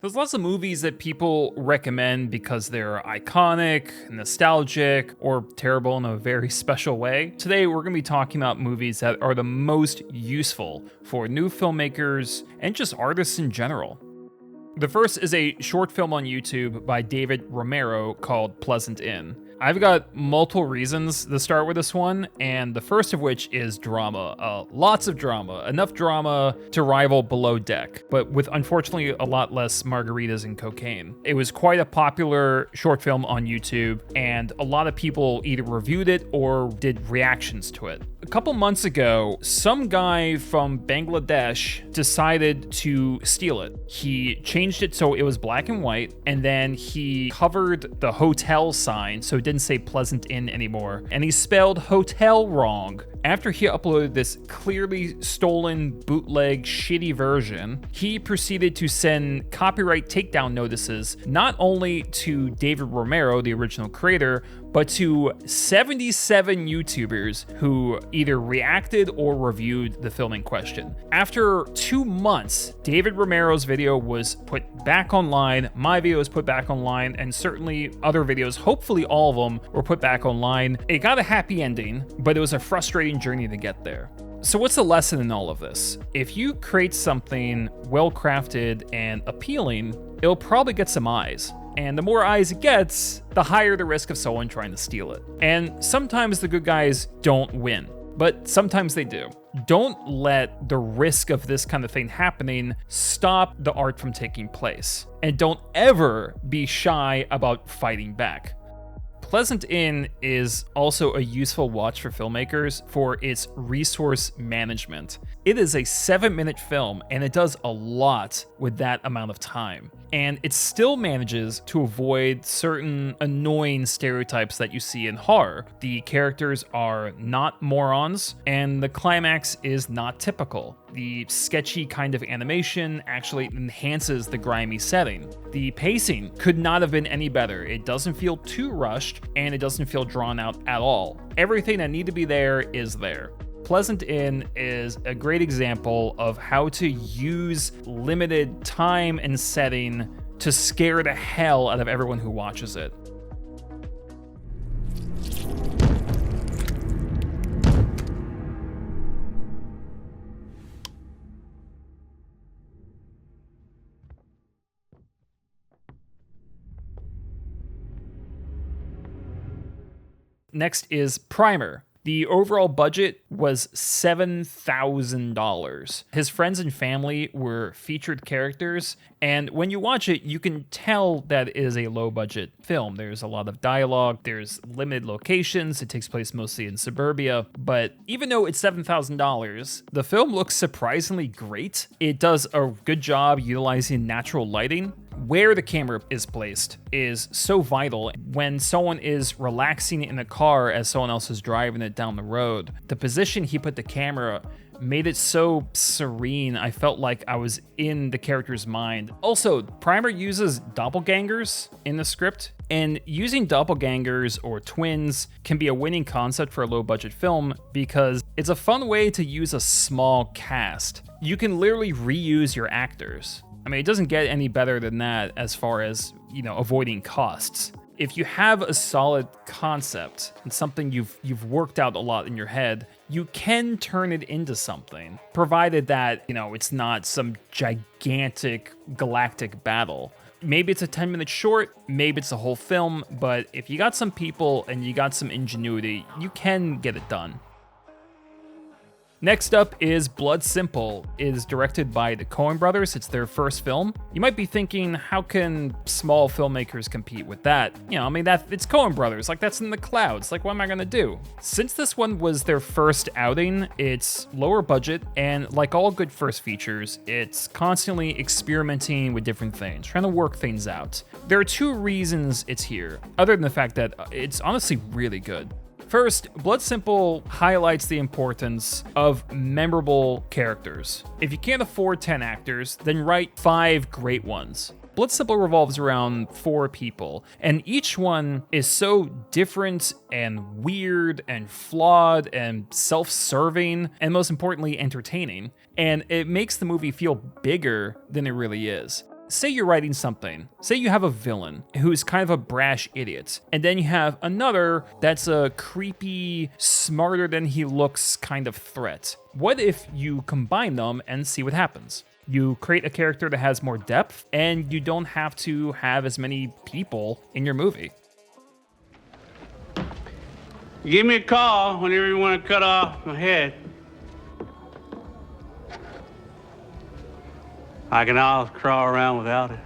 There's lots of movies that people recommend because they're iconic, nostalgic, or terrible in a very special way. Today, we're going to be talking about movies that are the most useful for new filmmakers and just artists in general. The first is a short film on YouTube by David Romero called Pleasant Inn. I've got multiple reasons to start with this one, and the first of which is drama. Lots of drama. Enough drama to rival Below Deck, but with unfortunately a lot less margaritas and cocaine. It was quite a popular short film on YouTube, and a lot of people either reviewed it or did reactions to it. A couple months ago, some guy from Bangladesh decided to steal it. He changed it so it was black and white, and then he covered the hotel sign so it didn't say Pleasant Inn anymore, and he spelled hotel wrong. After he uploaded this clearly stolen, bootleg, shitty version, he proceeded to send copyright takedown notices not only to David Romero, the original creator, but to 77 YouTubers who either reacted or reviewed the film in question. After 2 months, David Romero's video was put back online, my video was put back online, and certainly other videos, hopefully all of them, were put back online. It got a happy ending, but it was a frustrating journey to get there. So what's the lesson in all of this? If you create something well-crafted and appealing, it'll probably get some eyes. And the more eyes it gets, the higher the risk of someone trying to steal it. And sometimes the good guys don't win, but sometimes they do. Don't let the risk of this kind of thing happening stop the art from taking place. And don't ever be shy about fighting back. Pleasant Inn is also a useful watch for filmmakers for its resource management. It is a 7-minute film, and it does a lot with that amount of time. And it still manages to avoid certain annoying stereotypes that you see in horror. The characters are not morons, and the climax is not typical. The sketchy kind of animation actually enhances the grimy setting. The pacing could not have been any better. It doesn't feel too rushed, and it doesn't feel drawn out at all. Everything that needed to be there is there. Pleasant Inn is a great example of how to use limited time and setting to scare the hell out of everyone who watches it. Next is Primer. The overall budget was $7,000. His friends and family were featured characters, and when you watch it, you can tell that it is a low-budget film. There's a lot of dialogue, there's limited locations, it takes place mostly in suburbia, but even though it's $7,000, the film looks surprisingly great. It does a good job utilizing natural lighting. Where the camera is placed is so vital. When someone is relaxing in a car as someone else is driving it down the road, the position he put the camera made it so serene. I felt like I was in the character's mind. Also, Primer uses doppelgangers in the script, and using doppelgangers or twins can be a winning concept for a low-budget film because it's a fun way to use a small cast. You can literally reuse your actors. I mean, it doesn't get any better than that as far as, avoiding costs. If you have a solid concept and something you've worked out a lot in your head, you can turn it into something, provided that, it's not some gigantic galactic battle. Maybe it's a 10-minute short, maybe it's a whole film, but if you got some people and you got some ingenuity, you can get it done. Next up is Blood Simple. It is directed by the Coen brothers. It's their first film. You might be thinking, how can small filmmakers compete with that? It's Coen brothers. That's in the clouds. What am I gonna do? Since this one was their first outing, it's lower budget, and like all good first features, it's constantly experimenting with different things, trying to work things out. There are 2 reasons it's here, other than the fact that it's honestly really good. First, Blood Simple highlights the importance of memorable characters. If you can't afford 10 actors, then write 5 great ones. Blood Simple revolves around 4 people, and each one is so different and weird and flawed and self-serving, and most importantly, entertaining. And it makes the movie feel bigger than it really is. Say you're writing something. Say you have a villain who's kind of a brash idiot, and then you have another that's a creepy, smarter than he looks kind of threat. What if you combine them and see what happens? You create a character that has more depth, and you don't have to have as many people in your movie. Give me a call whenever you want to cut off my head. I can always crawl around without it.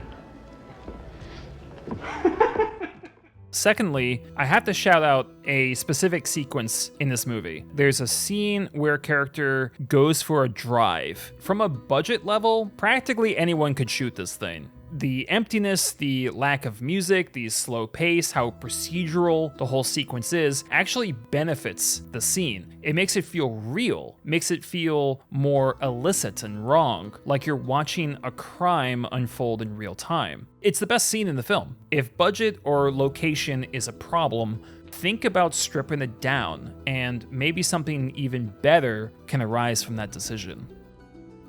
Secondly, I have to shout out a specific sequence in this movie. There's a scene where a character goes for a drive. From a budget level, practically anyone could shoot this thing. The emptiness, the lack of music, the slow pace, how procedural the whole sequence is, actually benefits the scene. It makes it feel real, makes it feel more illicit and wrong, like you're watching a crime unfold in real time. It's the best scene in the film. If budget or location is a problem, think about stripping it down, and maybe something even better can arise from that decision.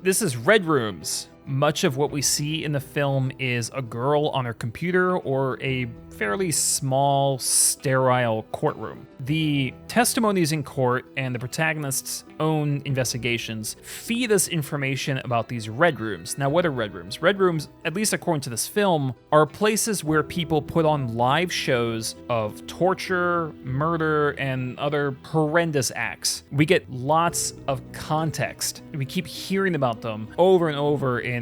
This is Red Rooms. Much of what we see in the film is a girl on her computer or a fairly small, sterile courtroom. The testimonies in court and the protagonist's own investigations feed us information about these red rooms. Now, what are red rooms? Red rooms, at least according to this film, are places where people put on live shows of torture, murder, and other horrendous acts. We get lots of context. We keep hearing about them over and over in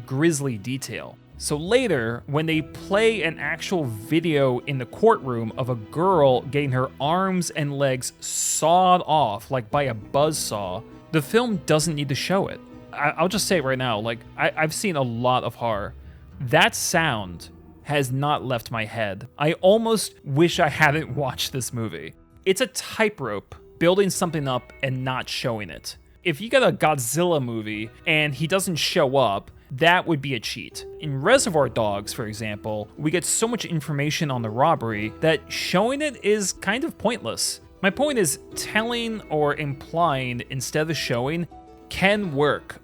grisly detail. So later, when they play an actual video in the courtroom of a girl getting her arms and legs sawed off like by a buzzsaw, the film doesn't need to show it. I'll just say it right now, like I've seen a lot of horror. That sound has not left my head. I almost wish I hadn't watched this movie. It's a tightrope building something up and not showing it. If you get a Godzilla movie and he doesn't show up, that would be a cheat. In Reservoir Dogs, for example, we get so much information on the robbery that showing it is kind of pointless. My point is, telling or implying instead of showing can work.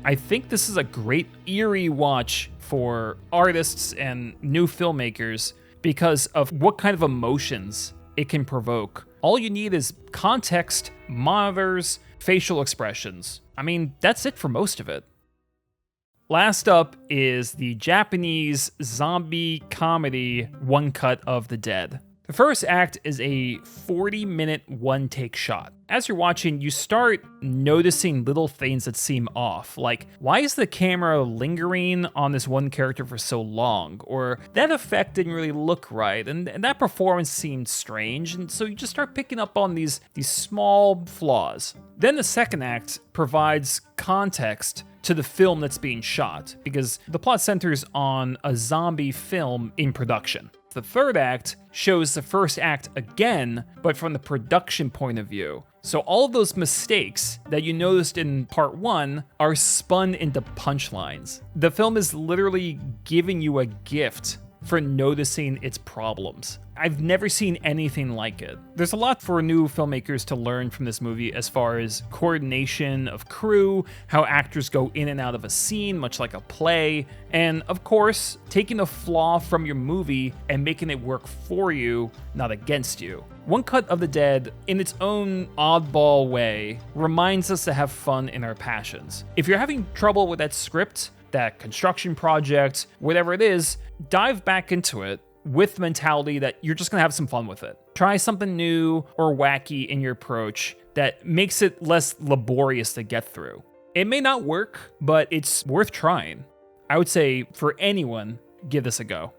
I think this is a great eerie watch for artists and new filmmakers because of what kind of emotions it can provoke. All you need is context, monitors, facial expressions. I mean, that's it for most of it. Last up is the Japanese zombie comedy One Cut of the Dead. The first act is a 40-minute one-take shot. As you're watching, you start noticing little things that seem off, like why is the camera lingering on this one character for so long? Or that effect didn't really look right, and that performance seemed strange, and so you just start picking up on these small flaws. Then the second act provides context to the film that's being shot, because the plot centers on a zombie film in production. The third act shows the first act again, but from the production point of view. So all of those mistakes that you noticed in part one are spun into punchlines. The film is literally giving you a gift for noticing its problems. I've never seen anything like it. There's a lot for new filmmakers to learn from this movie as far as coordination of crew, how actors go in and out of a scene, much like a play, and of course, taking a flaw from your movie and making it work for you, not against you. One Cut of the Dead, in its own oddball way, reminds us to have fun in our passions. If you're having trouble with that script, that construction project, whatever it is, dive back into it with the mentality that you're just gonna have some fun with it. Try something new or wacky in your approach that makes it less laborious to get through. It may not work, but it's worth trying. I would say for anyone, give this a go.